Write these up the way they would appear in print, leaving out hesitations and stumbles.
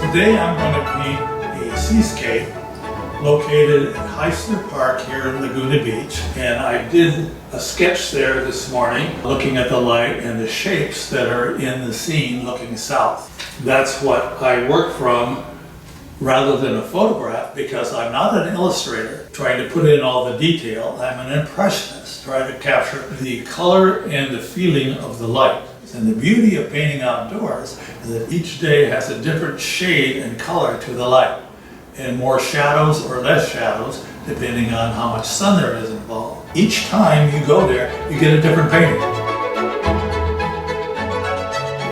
Today I'm going to paint a seascape located at Heisler Park here in Laguna Beach, and I did a sketch there this morning looking at the light and the shapes that are in the scene looking south. That's what I work from rather than a photograph, because I'm not an illustrator trying to put in all the detail. I'm an impressionist trying to capture the color and the feeling of the light. And the beauty of painting outdoors is that each day has a different shade and color to the light, and more shadows or less shadows depending on how much sun there is involved. Each time you go there, you get a different painting.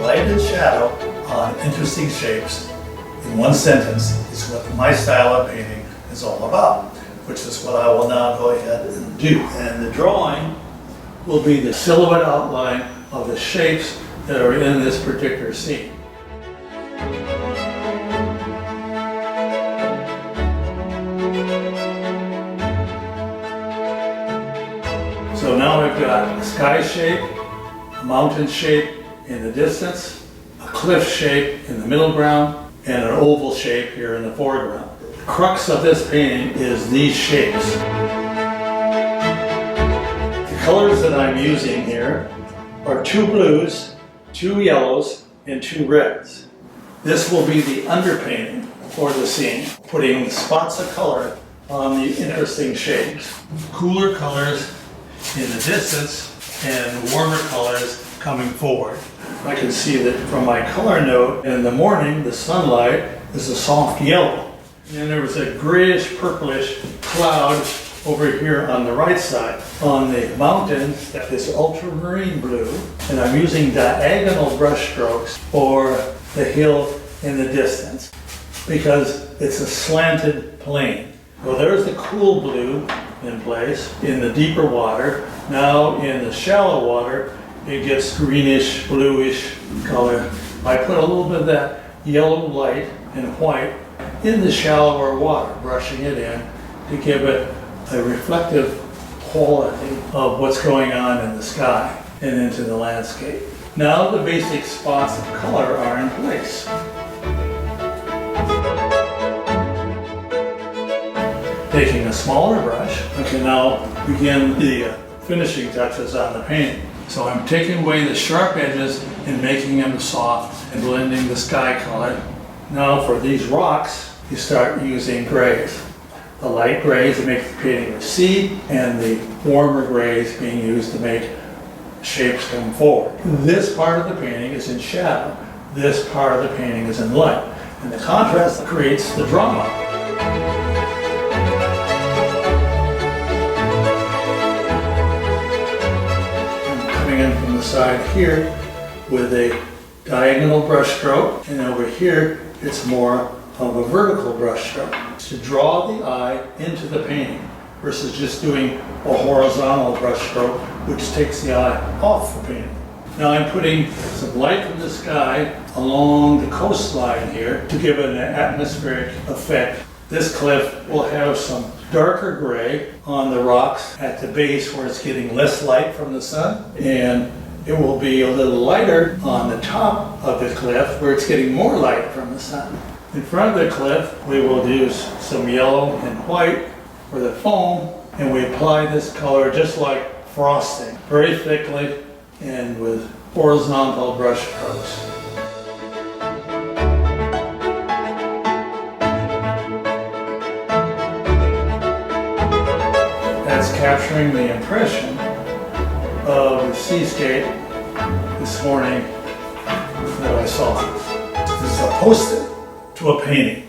Light and shadow on interesting shapes in one sentence is what my style of painting is all about, which is what I will now go ahead and do. And the drawing will be the silhouette outline of the shapes that are in this particular scene. So now we've got a sky shape, a mountain shape in the distance, a cliff shape in the middle ground, and an oval shape here in the foreground. The crux of this painting is these shapes. The colors that I'm using here are 2 blues, 2 yellows, and 2 reds. This will be the underpainting for the scene, putting spots of color on the interesting shapes. Cooler colors in the distance and warmer colors coming forward. I can see that from my color note, in the morning the sunlight is a soft yellow. And then there was a grayish purplish cloud over here on the right side. On the mountains, that is ultramarine blue, and I'm using diagonal brush strokes for the hill in the distance because it's a slanted plane. Well, there's the cool blue in place in the deeper water. Now in the shallow water, it gets greenish, bluish color. I put a little bit of that yellow light and white in the shallower water, brushing it in to give it a reflective quality of what's going on in the sky and into the landscape. Now the basic spots of color are in place. Taking a smaller brush, I can now begin the finishing touches on the painting. So I'm taking away the sharp edges and making them soft and blending the sky color. Now for these rocks, you start using grays. The light grays to make the painting of sea, and the warmer grays being used to make shapes come forward. This part of the painting is in shadow. This part of the painting is in light. And the contrast creates the drama. I'm coming in from the side here with a diagonal brush stroke, and over here it's more of a vertical brush stroke to draw the eye into the painting versus just doing a horizontal brush stroke which takes the eye off the painting. Now I'm putting some light from the sky along the coastline here to give it an atmospheric effect. This cliff will have some darker gray on the rocks at the base where it's getting less light from the sun, and it will be a little lighter on the top of the cliff where it's getting more light from the sun. In front of the cliff, we will use some yellow and white for the foam, and we apply this color just like frosting, very thickly and with horizontal brush strokes. That's capturing the impression of the seascape this morning that I saw. This is a post-it to a painting.